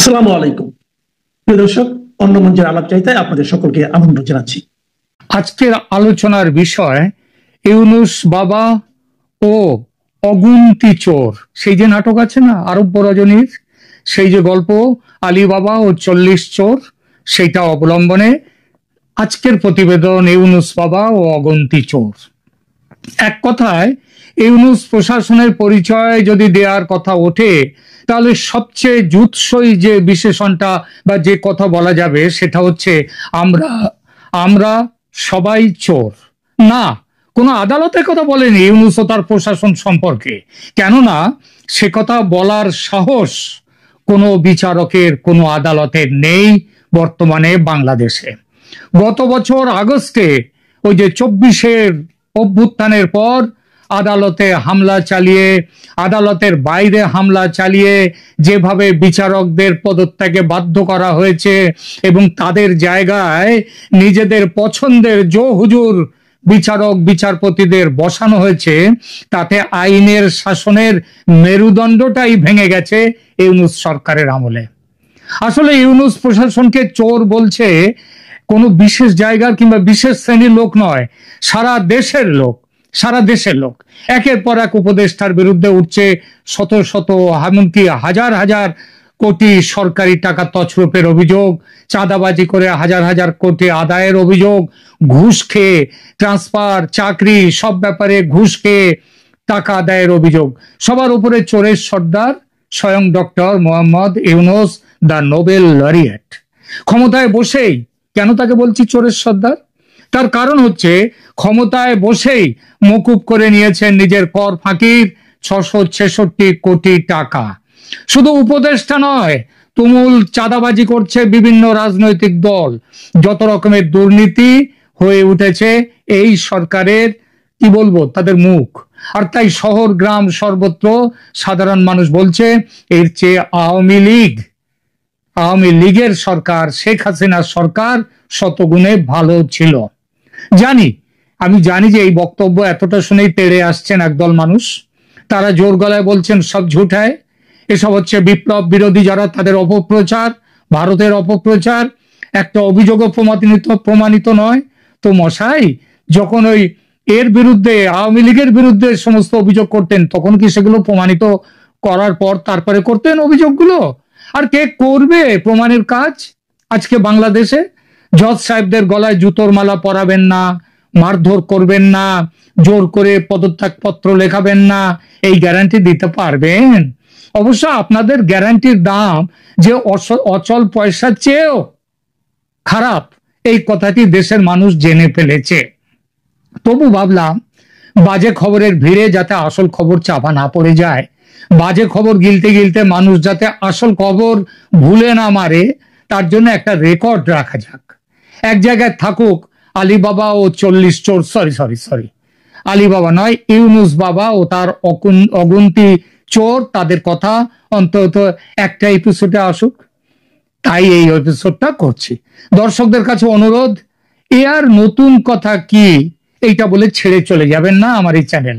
আসসালামু আলাইকুম প্রিয় দর্শক, অন্য মঞ্চের আলাপচারিতায় আপনাদের সকলকে আমন্ত্রণ জানাচ্ছি। আজকের আলোচনার বিষয় ইউনুস বাবা ও অগুন্তি চোর। সেই যে নাটক আছে না আরব্য রজনীর, সেই যে গল্প আলী বাবা ও 40 চোর, সেইটা অবলম্বনে আজকের প্রতিবেদন ইউনুস বাবা ও অগুন্তি চোর। এক কথায় ইউনুস প্রশাসনের পরিচয় যদি দেওয়ার কথা ওঠে, তাহলে সবচেয়ে জুৎসই যে বিশেষণটা বা যে কথা বলা যাবে সেটা হচ্ছে আমরা আমরা সবাই চোর। না, কোনো আদালতের কথা বলেনি ইউনুস ও তার প্রশাসন সম্পর্কে, কেননা সে কথা বলার সাহস কোনো বিচারকের, কোনো আদালতের নেই বর্তমানে বাংলাদেশে। গত বছর আগস্টে ওই যে 24-এর অভ্যুত্থানের পর আদালতে হামলা চালিয়ে, আদালতের বাইরে হামলা চালিয়ে যেভাবে বিচারকদের পদত্যাগে বাধ্য করা হয়েছে এবং তাদের জায়গায় নিজেদের পছন্দের জো হুজুর বিচারক বিচারপতিদের বসানো হয়েছে, তাতে আইনের শাসনের মেরুদণ্ডটাই ভেঙে গেছে ইউনুস সরকারের আমলে। আসলে ইউনুস প্রশাসনকে চোর বলছে কোনো বিশেষ জায়গার কিংবা বিশেষ শ্রেণীর লোক নয়, সারা দেশের লোক। সারা দেশের লোক একের পর এক উপদেষ্টার বিরুদ্ধে উঠছে শত শত, এমনকি হাজার হাজার কোটি সরকারি টাকা তছরূপের অভিযোগ, চাঁদাবাজি করে হাজার হাজার কোটি আদায়ের অভিযোগ, ঘুষ খেয়ে ট্রান্সফার, চাকরি সব ব্যাপারে ঘুষ খেয়ে টাকা আদায়ের অভিযোগ। সবার উপরে চোরের সর্দার স্বয়ং doctor Mohammad Yunus, the Nobel laureate. ক্ষমতায় বসেই, কেন তাকে বলছি চোরের সর্দার, তার কারণ হচ্ছে ক্ষমতায় বসেই মকুব করে নিয়েছেন নিজের কর ফাঁকির 666 কোটি টাকা। শুধু উপদেষ্টা নয়, তুমুল চাঁদাবাজি করছে বিভিন্ন রাজনৈতিক দল। যত রকমের দুর্নীতি হয়ে উঠেছে এই সরকারের, কি বলবো, তাদের মুখ। আর তাই শহর গ্রাম সর্বত্র সাধারণ মানুষ বলছে এর চেয়ে আওয়ামী লীগের সরকার, শেখ হাসিনার সরকার শতগুণে ভালো ছিল। আমি জানি যে এই বক্তব্য এতটা শুনেই তেড়ে আসছেন একদল মানুষ। তারা জোর গলায় বলছেন সব ঝুঠায়, এসব হচ্ছে বিপ্লব বিরোধী যারা, তাদের অপপ্রচার, ভারতের অপপ্রচার। একটা অভিযোগও প্রমাণিত নয় তো মশাই, যখন ওই এর বিরুদ্ধে, আওয়ামী লীগের বিরুদ্ধে সমস্ত অভিযোগ করতেন, তখন কি সেগুলো প্রমাণিত করার পর তারপরে করতেন অভিযোগগুলো? আর কে করবে প্রমাণের কাজ আজকে বাংলাদেশে? জজ সাহেবদের গলায় জুতোর মালা পরাবেন না, মারধর করবেন না, জোর করে পদত্যাগ পত্র লেখাবেন না, এই গ্যারান্টি দিতে পারবেন? অবশ্য আপনাদের গ্যারান্টির দাম যে অচল পয়সার চেয়েও খারাপ, এই কথাটি দেশের মানুষ জেনে ফেলেছে। তবু ভাবলাম বাজে খবরের ভিড়ে যাতে আসল খবর চাপা না পড়ে যায়, বাজে খবর গিলতে গিলতে মানুষ যাতে আসল খবর ভুলে না মারে, তার জন্য একটা রেকর্ড রাখা যাক। এক জায়গায় থাকুক আলী বাবা ও 40 চোর, সরি আলী বাবা নয়, ইউনুস বাবা ও তার অগুন্তি চোর, তাদের কথা অন্তত একটা এপিসোডে আসুক। তাই এই এপিসোডটা করছি। দর্শকদের কাছে অনুরোধ, এ আর নতুন কথা কি এইটা বলে ছেড়ে চলে যাবেন না আমার এই চ্যানেল।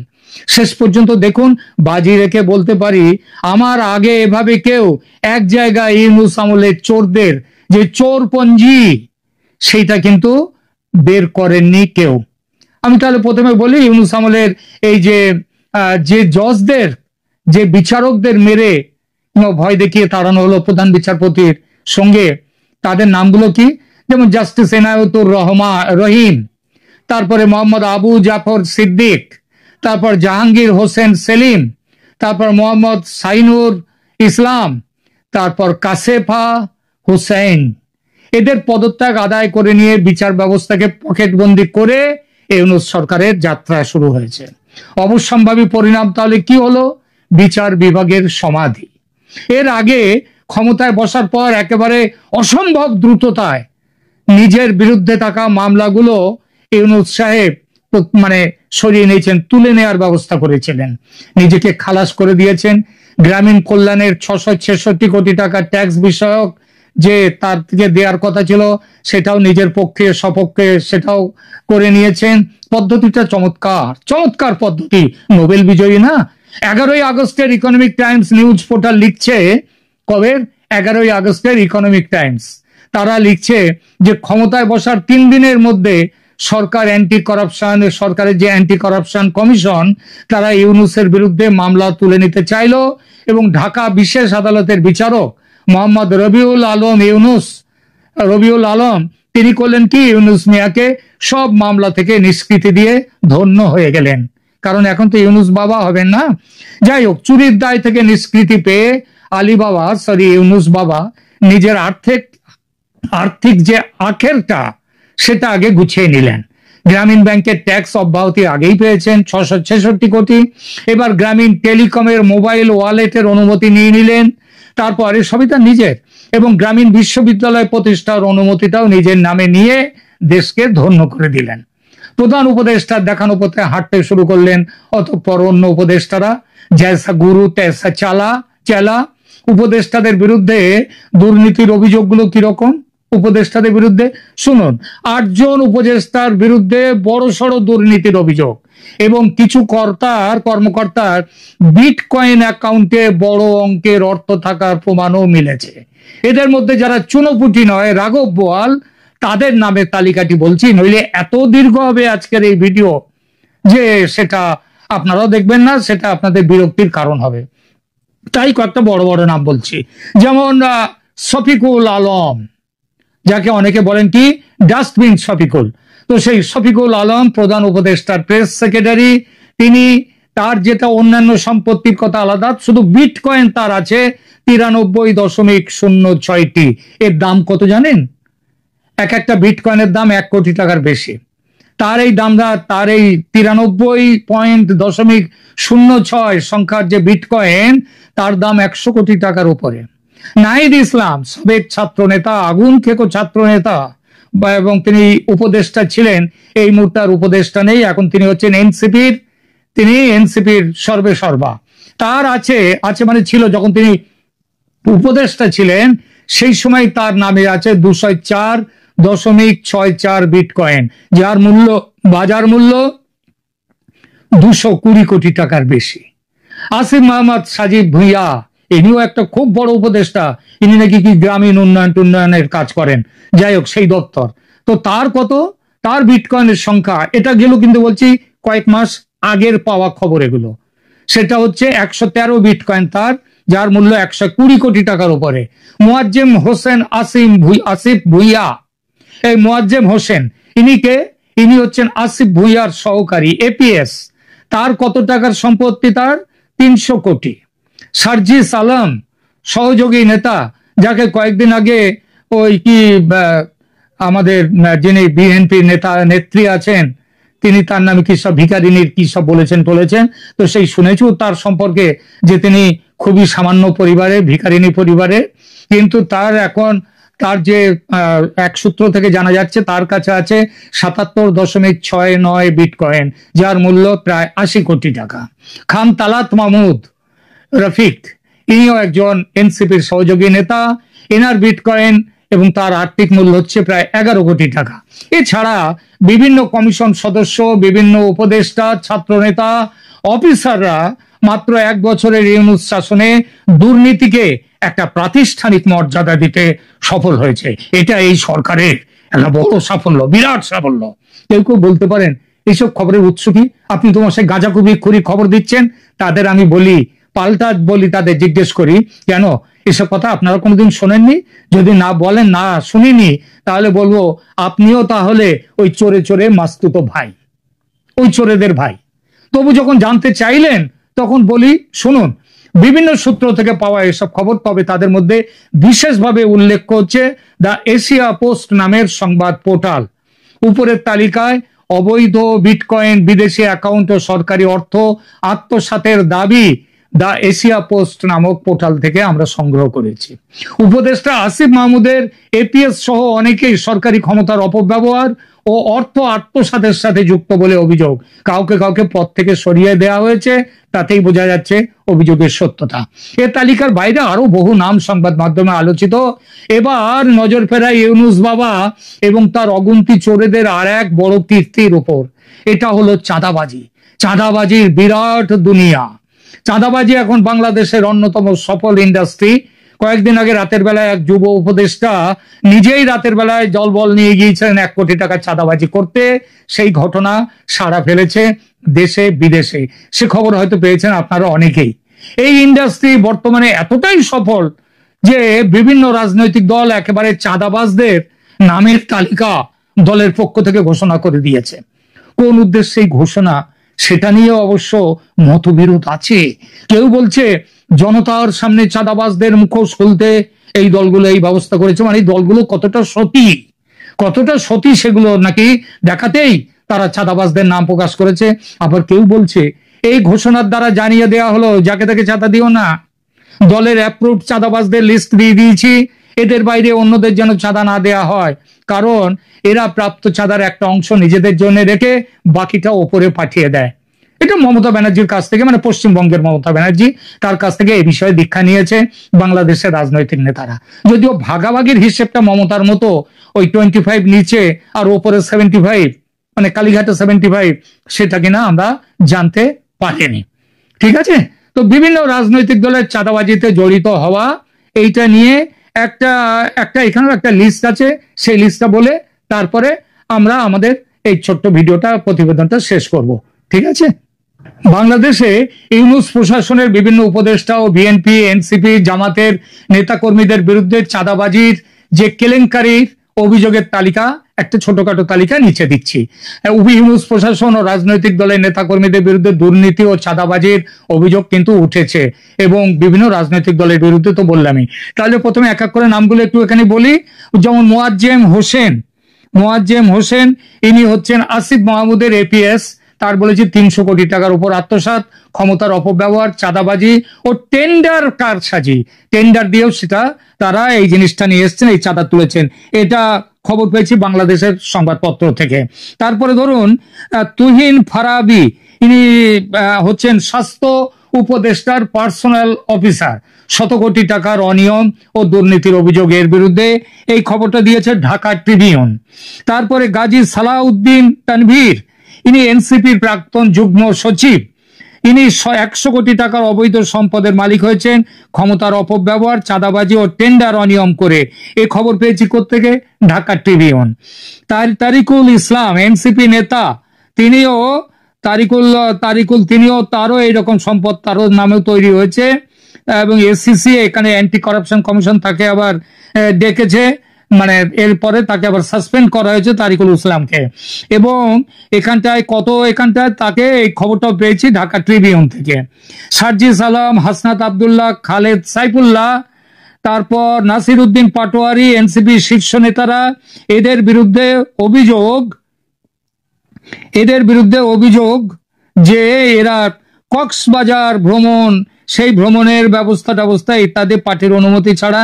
শেষ পর্যন্ত দেখুন। বাজি রেখে বলতে পারি, আমার আগে এভাবে কেউ এক জায়গায় ইউনুস আমলের চোরদের যে চোরপঞ্জি, সেইটা কিন্তু বের করেননি কেউ। আমি তাহলে প্রথমে বলি, ইউনুস আমলের এই যে জজদের, যে বিচারকদের মেরে ভয় দেখিয়ে তাড়ানো হলো প্রধান বিচারপতির সঙ্গে, তাদের নামগুলো কি? যেমন জাস্টিস এনায়েতুর রহিম, তারপরে মোহাম্মদ আবু জাফর সিদ্দিক, তারপর জাহাঙ্গীর হোসেন সেলিম, তারপর মোহাম্মদ সাইনুর ইসলাম, তারপর কাসেফা হুসাইন। এদের পদত্যাগ আদায় করে নিয়ে বিচার ব্যবস্থাকে পকেটবন্দি করে ইউনুস সরকারের যাত্রা শুরু হয়েছে। অবশ্যম্ভাবী পরিণাম তাহলে কি হলো? বিচার বিভাগের সমাধি। এর আগে ক্ষমতায় বসার পর একেবারে অসম্ভব দ্রুততায় নিজের বিরুদ্ধে থাকা মামলাগুলো ইউনুস সাহেব সরিয়ে নিয়েছেন, তুলে নেওয়ার ব্যবস্থা করেছিলেন, নিজেকে খালাস করে দিয়েছেন। গ্রামীণ কল্যাণের 666 কোটি টাকা ট্যাক্স বিষয়ক যে তার থেকে দেওয়ার কথা ছিল, সেটাও নিজের পক্ষে সপক্ষে সেটাও করে নিয়েছেন। পদ্ধতিটা চমৎকার পদ্ধতি, নোবেল বিজয়ী না? 11ই আগস্টের ইকোনমিক টাইমস নিউজ পোর্টাল লিখছে, কবে? 11ই আগস্টের ইকোনমিক টাইমস। তারা লিখছে যে ক্ষমতায় বসার 3 দিনের মধ্যে সরকার সরকারের যে অ্যান্টি কারাপশন কমিশন, তারা ইউনূসের বিরুদ্ধে মামলা তুলে নিতে চাইল এবং ঢাকা বিশেষ আদালতের বিচারক মোহাম্মদ রবিউল আলম তিনি করলেন কি, ইউনূস মিয়াকে সব মামলা থেকে নিষ্কৃতি দিয়ে ধন্য হয়ে গেলেন। কারণ এখন তো ইউনূস বাবা হবেন না। যাই হোক, চুরির দায় থেকে নিষ্কৃতি পেয়ে ইউনূস বাবা নিজের আর্থিক যে আখেরটা সেটা আগে গুছিয়ে নিলেন। গ্রামীণ ব্যাংকের ট্যাক্স অব্যাহতি আগেই পেয়েছেন 666 কোটি। এবার গ্রামীণ টেলিকমের মোবাইল ওয়ালেটের অনুমতি নিয়ে নিলেন। তারপরে সবই তার নিজের, এবং গ্রামীণ বিশ্ববিদ্যালয় প্রতিষ্ঠার অনুমতিটাও নিজের নামে নিয়ে দেশকে ধন্য করে দিলেন। প্রধান উপদেষ্টার দেখানো পথে হাঁটতে শুরু করলেন। অতঃপর অন্য উপদেষ্টারা জৈসা গুরু তৈসা চেলা। উপদেষ্টাদের বিরুদ্ধে দুর্নীতির অভিযোগগুলো কিরকম? উপদেষ্টাদের বিরুদ্ধে শুনুন, 8 জন উপদেষ্টার বিরুদ্ধে বড়সড় দুর্নীতির অভিযোগ এবং কিছু কর্মকর্তার বিটকয়েন অ্যাকাউন্টে বড় অঙ্কের অর্থ থাকার প্রমাণও মিলেছে। এদের মধ্যে যারা চুনোপুটি নয়, রাঘব বোয়াল, তাদের নামের তালিকাটি বলছি, নইলে এত দীর্ঘ হবে আজকের এই ভিডিও যে সেটা আপনারাও দেখবেন না, সেটা আপনাদের বিরক্তির কারণ হবে। তাই কয়েকটা বড় বড় নাম বলছি, যেমন শফিকুল আলম, যাকে অনেকে বলেন কি ডাস্টবিন শফিকুল। তো সেই শফিকুল আলম প্রধান উপদেষ্টার প্রেস সেক্রেটারি। তিনি, তার যেটা অন্যান্য সম্পত্তির কথা আলাদা, শুধু বিটকয়েন তার আছে 93.06টি। এর দাম কত জানেন? একটা বিটকয়েনের দাম 1 কোটি টাকার বেশি। তার এই 93.06 সংখ্যার যে বিটকয়েন, তার দাম 100 কোটি টাকার উপরে। নাহিদ ইসলাম, সাবেক ছাত্র নেতা, আগুন খেকো ছাত্র নেতা, এবং তিনি উপদেষ্টা ছিলেন। এই মুহূর্তে আর উপদেষ্টা নেই, এখন তিনি হচ্ছেন এনসিপির সর্বেসর্বা। তার আছে মানে ছিল, যখন তিনি উপদেষ্টা ছিলেন সেই সময় তার নামে আছে 204.64 বিটকয়েন, যার বাজার মূল্য 220 কোটি টাকার বেশি। আসিফ মোহাম্মদ সাজিব ভুঁইয়া, ইনিও একটা খুব বড় উপদেষ্টা। ইনি নাকি কি গ্রামীণ উন্নয়নের কাজ করেন। যাই হোক, সেই দপ্তর। তো তার বিটকয়েনের সংখ্যা, এটা গেল কিন্তু বলছি কয়েক মাস আগের পাওয়া খবর এগুলো। সেটা হচ্ছে 113 বিটকয়েন তার, যার মূল্য 120 কোটি টাকার উপরে। মোয়াজ্জেম হোসেন আসিফ ভুঁইয়া, এই মোয়াজ্জেম হোসেন ইনি হচ্ছেন আসিফ ভুঁইয়ার সহকারী এপিএস। তার কত টাকার সম্পত্তি? তার 300 কোটি। সার্জিস আলম, সহযোগী নেতা, যাকে কয়েকদিন আগে আমাদের যিনি বিএনপির নেত্রী আছেন, তিনি তার নামে কি সব ভিখারিনীর কি সব বলেছেন। তো সেই শুনেছি তার সম্পর্কে যে তিনি খুবই সামান্য ভিখারিনী পরিবারে, কিন্তু তার যে এক সূত্র থেকে জানা যাচ্ছে তার কাছে আছে 77.69 বিটকয়েন, যার মূল্য প্রায় 80 কোটি টাকা। খান তালাত মাহমুদ রফিক, ইনিও একজন এনসিপির সহযোগী নেতা। এনার বিটকয়েন এবং তার আর্থিক মূল্য হচ্ছে প্রায় 11 কোটি টাকা। এছাড়া বিভিন্ন কমিশন সদস্য, বিভিন্ন উপদেষ্টা, ছাত্রনেতা, অফিসাররা মাত্র 1 বছরের ইউনূস শাসনে দুর্নীতিকে একটা প্রাতিষ্ঠানিক মর্যাদা দিতে সফল হয়েছে। এটা এই সরকারের একটা বড় সাফল্য, বিরাট সাফল্য। কেউ বলতে পারেন এইসব খবরের উৎস কি? আপনি তোমার সে গাঁজাকুবি খবর দিচ্ছেন। তাদের আমি তাদের জিজ্ঞেস করি, কেন এসব কথা আপনারা কোনোদিন শোনেননি? যদি না বলেন, না শুনিনি, তাহলে বলবো আপনিও তাহলে ওই চোরে মাস্তুতো ভাই, ওই চোরেদের ভাই। তবু যখন জানতে চাইলেন তখন বলি, শুনুন, বিভিন্ন সূত্র থেকে পাওয়া এসব খবর। তবে তাদের মধ্যে বিশেষভাবে উল্লেখ হচ্ছে দ্য এশিয়া পোস্ট নামের সংবাদ পোর্টাল। উপরের তালিকায় অবৈধ বিটকয়েন, বিদেশি অ্যাকাউন্ট ও সরকারি অর্থ আত্মসাতের দাবি দ্য এশিয়া পোস্ট নামক পোর্টাল থেকে আমরা সংগ্রহ করেছি। উপদেষ্টা আসিফ মাহমুদের এপিএস সহ অনেকেই সরকারি ক্ষমতার অপব্যবহার ও অর্থ আত্মসাতের সাথে যুক্ত বলে অভিযোগ। কাউকে পদ থেকে সরিয়ে দেওয়া হয়েছে, তাতেই বোঝা যাচ্ছে অভিযোগের সত্যতা। এ তালিকার বাইরে আরো বহু নাম সংবাদ মাধ্যমে আলোচিত। এবার নজর ফেরায় ইউনূস বাবা এবং তার অগুন্তি চোরেদের আর এক বড় কীর্তির উপর। এটা হলো চাঁদাবাজির বিরাট দুনিয়া। চাঁদাবাজি এখন বাংলাদেশের অন্যতম সফল ইন্ডাস্ট্রি। কয়েকদিন আগে রাতের বেলায় এক যুব উপদেষ্টা নিজেই রাতের বেলায় জলবল নিয়ে গিয়েছিলেন 1 কোটি টাকা চাঁদাবাজি করতে। সেই ঘটনা সাড়া ফেলেছে দেশে বিদেশে। সে খবর হয়তো পেয়েছেন আপনারা অনেকেই। এই ইন্ডাস্ট্রি বর্তমানে এতটাই সফল যে বিভিন্ন রাজনৈতিক দল একেবারে চাঁদাবাজদের নামের তালিকা দলের পক্ষ থেকে ঘোষণা করে দিয়েছে। কোন উদ্দেশ্যে এই ঘোষণা সেটা নিয়ে অবশ্য মতবিরোধ আছে। কেউ বলছে জনতার সামনে চাঁদাবাজদের মুখোশ খুলতে এই দলগুলো এই ব্যবস্থা করেছে, মানে এই দলগুলো কতটা সতী সেগুলো নাকি দেখাতেই তারা চাঁদাবাজদের নাম প্রকাশ করেছে। আবার কেউ বলছে এই ঘোষণার দ্বারা জানিয়ে দেওয়া হলো যাকে তাকে চাঁদা দিও না, দলের অ্যাপ্রুভড চাঁদাবাজদের লিস্ট দিয়ে দিয়েছি, এদের বাইরে অন্যদের যেন চাঁদা না দেয়া হয়, কারণ এরা প্রাপ্ত চাঁদার একটা অংশ নিজেদের জন্য রেখে বাকিটা ওপরে পাঠিয়ে দেয়। এটা মমতা ব্যানার্জির কাছ থেকে, মানে পশ্চিমবঙ্গের মমতা ব্যানার্জি, তার কাছ থেকে এই বিষয়ে দীক্ষা নিয়েছে বাংলাদেশের রাজনৈতিক নেতারা। যদিও ভাগাভাগির হিসেবটা মমতার মতো ওই 25 নিচে আর ওপরে 75, মানে কালীঘাটে 75, সেটা কিনা আমরা জানতে পারিনি। ঠিক আছে, তো বিভিন্ন রাজনৈতিক দলের চাঁদাবাজিতে জড়িত হওয়া এইটা নিয়ে একটা এখানেও একটা লিস্ট আছে, সেই লিস্টটা বলে তারপরে আমরা আমাদের এই ছোট্ট ভিডিওটা প্রতিবেদনটা শেষ করব। ঠিক আছে, বাংলাদেশে ইউনূস প্রশাসনের বিভিন্ন উপদেষ্টা ও বিএনপি, এনসিপি, জামাতের নেতাকর্মীদের বিরুদ্ধে চাঁদাবাজির যে কেলেঙ্কারির অভিযোগের তালিকা, একটা ছোটখাটো তালিকা নিচে দিচ্ছি। ইউনূস প্রশাসন ও রাজনৈতিক দলের নেতাকর্মীদের বিরুদ্ধে দুর্নীতি ও চাঁদাবাজির অভিযোগ কিন্তু উঠেছে এবং বিভিন্ন রাজনৈতিক দলের বিরুদ্ধে তো বললামই। তাহলে প্রথমে এক এক করে নামগুলো একটু এখানে বলি। যেমন মোয়াজ্জেম হোসেন, ইনি হচ্ছেন আসিফ মাহমুদের এপিএস। তার বলেছি 300 কোটি টাকার উপর আত্মসাৎ, ক্ষমতার অপব্যবহার, চাঁদাবাজি ও টেন্ডার কারসাজি। টেন্ডার দিয়েও সেটা তারা এই জিনিসটা নিয়ে এসছেন, এই চাঁদা তুলেছেন। এটা খবর পেয়েছি বাংলাদেশের সংবাদপত্র থেকে। তারপরে ধরুন তুহিন ফারাবি, ইনি হচ্ছেন স্বাস্থ্য উপদেষ্টার পার্সোনাল অফিসার। 100 কোটি টাকার অনিয়ম ও দুর্নীতির অভিযোগের বিরুদ্ধে এই খবরটা দিয়েছে ঢাকা ট্রিবিউন। তারপরে গাজী সালাউদ্দিন তানভীর, ইনি এনসিপির প্রাক্তন যুগ্ম সচিব। ইনি 100 কোটি টাকার অবৈধ সম্পদের মালিক হয়েছেন ক্ষমতার অপব্যবহার, চাঁদাবাজি ও টেন্ডার অনিয়ম করে। এই খবর পেয়েছি কোত্থেকে? ঢাকা ট্রিবিউন। তারিকুল ইসলাম, এনসিপি নেতা, তিনিও তারও এইরকম সম্পদ তারও নামেও তৈরি হয়েছে এবং এসসিসি এখানে অ্যান্টি কারাপশন কমিশন তাকে আবার ডেকেছে, মানে এরপরে তাকে আবার সাসপেন্ড করা হয়েছে তারিকুল ইসলামকে। এবং এখানটায় তাকে এই খবরটাও পেয়েছি ঢাকা ট্রিবিউন থেকে। সার্জিস আলম, হাসনাত আব্দুল্লাহ, খালেদ সাইফুল্লাহ, তারপর নাসির উদ্দিন পাটোয়ারি, এনসিপি শীর্ষ নেতারা, এদের বিরুদ্ধে অভিযোগ যে এরা কক্সবাজার ভ্রমণ, সেই ভ্রমণের ব্যবস্থা ইত্যাদি পার্টির অনুমতি ছাড়া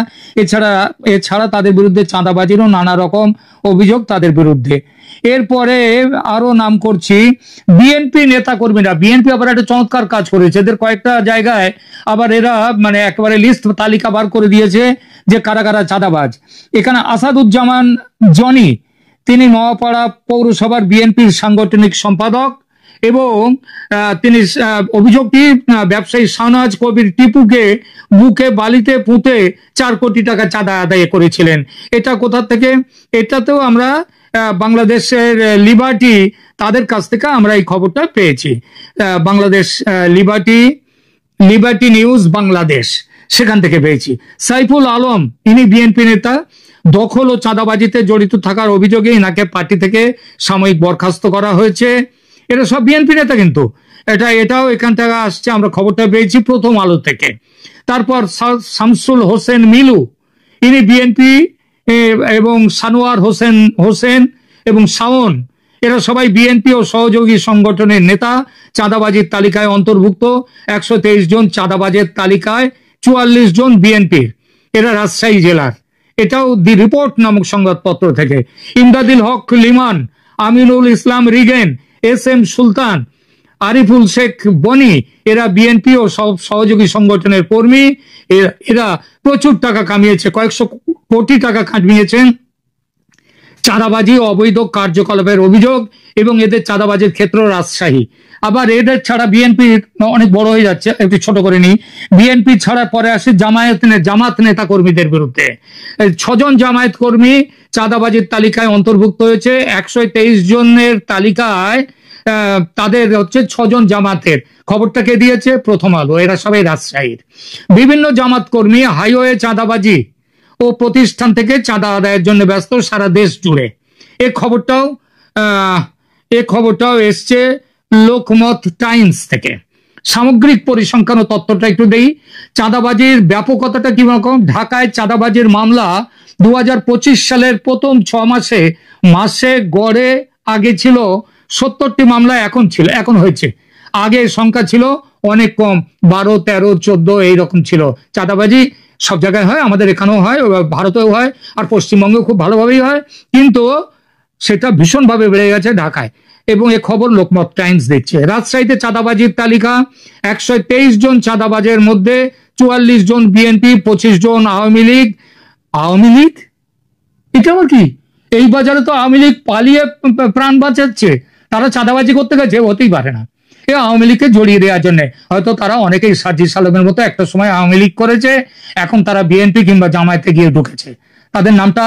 এছাড়া তাদের বিরুদ্ধে চাঁদাবাজিরও নানা রকম অভিযোগ তাদের বিরুদ্ধে। এরপরে আরো নাম করছি বিএনপি নেতাকর্মীরা। বিএনপি আবার একটা চমৎকার কাজ করেছে, এদের কয়েকটা জায়গায় আবার এরা মানে একেবারে লিস্ট তালিকা বার করে দিয়েছে যে কারা কারা চাঁদাবাজ। এখানে আসাদুজ্জামান জনি, তিনি নোয়াপাড়া পৌরসভার বিএনপির সাংগঠনিক সম্পাদক এবং তিনি অভিযোগটি ব্যবসায়ী শাহনাজ কবির টিপুকে বুকে বালিতে পুঁতে 4 কোটি টাকা চাঁদা আদায় করেছিলেন। এটা কোথা থেকে? এটাতেও আমরা বাংলাদেশের লিবার্টি, তাদের কাছ থেকে আমরা এই খবরটা পেয়েছি। বাংলাদেশ লিবার্টি নিউজ বাংলাদেশ, সেখান থেকে পেয়েছি। সাইফুল আলম, ইনি বিএনপি নেতা, দখল ও চাঁদাবাজিতে জড়িত থাকার অভিযোগে ইনাকে পার্টি থেকে সাময়িক বরখাস্ত করা হয়েছে। এটা সব বিএনপি নেতা, কিন্তু এটাও এখান থেকে আসছে, আমরা খবরটা পেয়েছি প্রথম আলো থেকে। তারপর শামসুল হোসেন মিলু, ইনি বিএনপি, এবং সানোয়ার হোসেন এবং শাওন, এরা সবাই বিএনপি ও সহযোগী সংগঠনের নেতা। চাঁদাবাজির তালিকায় অন্তর্ভুক্ত 123 জন, চাঁদাবাজের তালিকায় 44 জন বিএনপির, এরা রাজশাহী জেলার। এটাও দি রিপোর্ট নামক সংবাদপত্র থেকে। ইমদাদুল হক লিমান, আমিনুল ইসলাম রিগেন, SM সুলতান, আরিফুল শেখ বনি, এরা বিএনপি ও সহযোগী সংগঠনের কর্মী। এরা প্রচুর টাকা কামিয়েছে, কয়েকশো কোটি টাকা কামিয়েছেন চাঁদাবাজি অবৈধ কার্যকলাপের অভিযোগ এবং এদের চাঁদাবাজির ক্ষেত্র রাজশাহী। আবার এদের ছাড়া বিএনপি অনেক বড় হয়ে যাচ্ছে, একটু ছোট করে নি। বিএনপি ছাড়া পরে আসে জামাত নেতা কর্মীদের বিরুদ্ধে। 6 জন জামায়াত কর্মী চাঁদাবাজির তালিকায় অন্তর্ভুক্ত হয়েছে। 123 জনের তালিকায় তাদের হচ্ছে 6 জন জামাতের। খবরটাকে দিয়েছে প্রথম আলো। এরা সবাই রাজশাহীর। বিভিন্ন জামাত কর্মী হাইওয়ে চাঁদাবাজি ও প্রতিষ্ঠান থেকে চাঁদা আদায়ের জন্য ব্যস্ত সারা দেশ জুড়ে। এ খবরটাও এসছে লোকমত টাইমস থেকে। সামগ্রিক পরিসংখ্যান ও তথ্যটা একটু দেই। চাঁদাবাজির ব্যাপকতাটা কি রকম? ঢাকায় চাঁদাবাজির মামলা 2025 সালের প্রথম 6 মাসে গড়ে আগে ছিল 70টি মামলা, এখন হয়েছে। আগে সংখ্যা ছিল অনেক কম, 12, 13, 14 এইরকম ছিল। চাঁদাবাজি সব জায়গায় হয়, আমাদের এখানেও হয়, ভারতেও হয়, আর পশ্চিমবঙ্গেও খুব ভালোভাবেই হয়, কিন্তু সেটা ভীষণভাবে বেড়ে গেছে ঢাকায়। এবং এ খবর লোকমত টাইমস দিচ্ছে। রাজশাহীতে চাঁদাবাজির তালিকা: 123 জন চাঁদাবাজের মধ্যে 44 জন বিএনপি, 25 জন আওয়ামী লীগ। আওয়ামী লীগ এটা আবার কি? এই বাজারে তো আওয়ামী লীগ পালিয়ে প্রাণ বাঁচাচ্ছে, তারা চাঁদাবাজি করতে গেছে? হতেই পারে না। এ আওয়ামী লীগকে জড়িয়ে দেওয়ার জন্য হয়তো তারা অনেকেই সাজিদ সালামের মতো একটা সময় আওয়ামী লীগ করেছে, এখন তারা বিএনপি কিংবা জামায়াতে গিয়ে ঢুকেছে। তাদের নামটা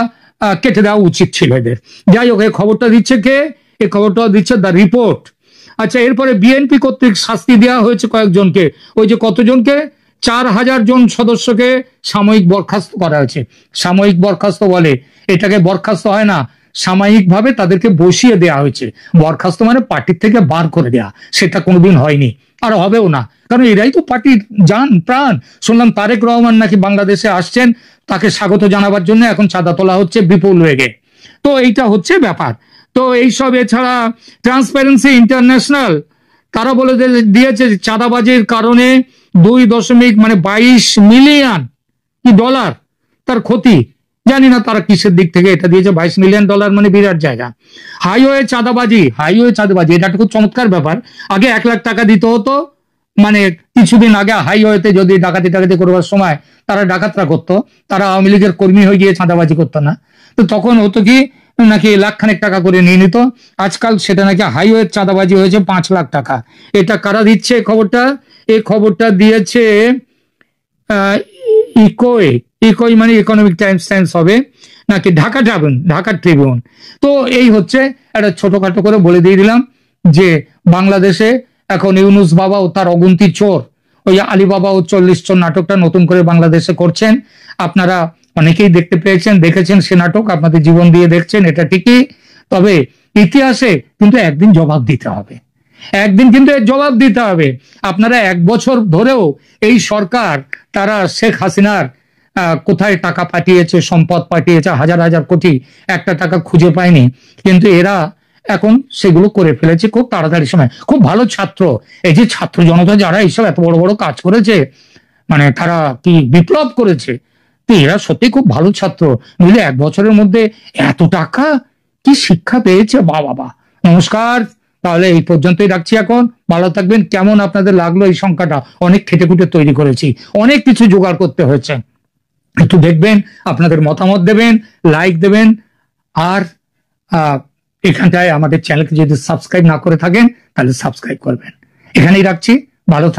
কেটে দেওয়া উচিত ছিল এদের। যাই হোক, এই খবরটা দিচ্ছে কে? এই খবরটা দিচ্ছে দ্য রিপোর্ট। আচ্ছা, এরপরে বিএনপি কর্তৃক শাস্তি দেওয়া হয়েছে কয়েকজনকে। ওই যে কতজনকে? 4000 জন সদস্যকে সাময়িক বরখাস্ত করা হয়েছে। সাময়িক বরখাস্ত বলে, এটাকে বরখাস্ত হয় না, সাময়িকভাবে তাদেরকে বসিয়ে দেওয়া হয়েছে। বরখাস্ত মানে পার্টির থেকে বার করে দেওয়া, সেটা কোনোদিন হয়নি আর হবেও না, কারণ এরাই তো পার্টির জান প্রাণ। শুনলাম তারেক রহমান নাকি বাংলাদেশে আসছেন, তাকে স্বাগত জানাবার জন্য এখন চাঁদা তোলা হচ্ছে বিপুল বেগে। তো এইটা হচ্ছে ব্যাপার। তো এইসব, এছাড়া ট্রান্সপারেন্সি ইন্টারন্যাশনাল তারা বলে দিয়েছে চাঁদাবাজির কারণে 22 মিলিয়ন ডলার তার ক্ষতি। জানি না তারা কিসের দিক থেকে এটা দিয়েছে। $22 মিলিয়ন মানে বিরাট জায়গা। হাইওয়ে চাঁদাবাজি এটা খুব চমৎকার ব্যাপার। আগে 1 লাখ টাকা দিতে হতো, মানে কিছুদিন আগে হাইওয়েতে যদি ডাকাতি করবার সময় তারা ডাকাতরা করতো, তারা আওয়ামী লীগের কর্মী হয়ে গিয়ে চাঁদাবাজি করতো না, তো তখন হতো কি নাকি 1 লাখ টাকা করে নিয়ে নিত। আজকাল সেটা নাকি হাইওয়ে চাঁদাবাজি হয়েছে 5 লাখ টাকা। এটা কারা দিচ্ছে খবরটা? এই খবরটা দিয়েছে ইকোই মানে ইকোনমিক টাইমস হবে নাকি ঢাকা ট্রিবিউন। তো এই হচ্ছে একটা ছোটখাটো করে বলে দিয়ে দিলাম যে বাংলাদেশে এখন ইউনুস বাবা ও তার অগুন্তি চোর, ওই আলিবাবা ও 40 চোর নাটকটা নতুন করে বাংলাদেশে করছেন। আপনারা অনেকেই দেখেছেন সে নাটক, আপনাদের জীবন দিয়ে দেখছেন, এটা ঠিকই। তবে ইতিহাসে কিন্তু একদিন জবাব দিতে হবে, আপনারা 1 বছর ধরেও এই সরকার, তারা শেখ হাসিনার কোথায় টাকা পাঠিয়েছে, সম্পদ পাঠিয়েছে, হাজার হাজার কোটি, একটা টাকা খুঁজে পায়নি। কিন্তু এরা এখন সেগুলো করে ফেলেছে খুব তাড়াতাড়ি সময়। খুব ভালো ছাত্র, এই যে ছাত্র জনতা যারা এইসব এত বড় বড় কাজ করেছে, মানে তারা কি বিপ্লব করেছে, তো এরা সত্যি খুব ভালো ছাত্র। বুঝলে 1 বছরের মধ্যে এত টাকা কি শিক্ষা পেয়েছে! বাবা। নমস্কার, তাহলে এই পর্যন্তই রাখছি এখন। ভালো থাকবেন। কেমন আপনাদের লাগলো এই সংখ্যাটা? অনেক খেটে খুঁটে তৈরি করেছি, অনেক কিছু জোগাড় করতে হয়েছে। একটু দেখবেন, আপনাদের মতামত দেবেন, লাইক দেবেন, আর এখানটায় আমাদের চ্যানেলকে যদি সাবস্ক্রাইব না করে থাকেন তাহলে সাবস্ক্রাইব করবেন। এখানেই রাখছি, ভালো থাকবেন।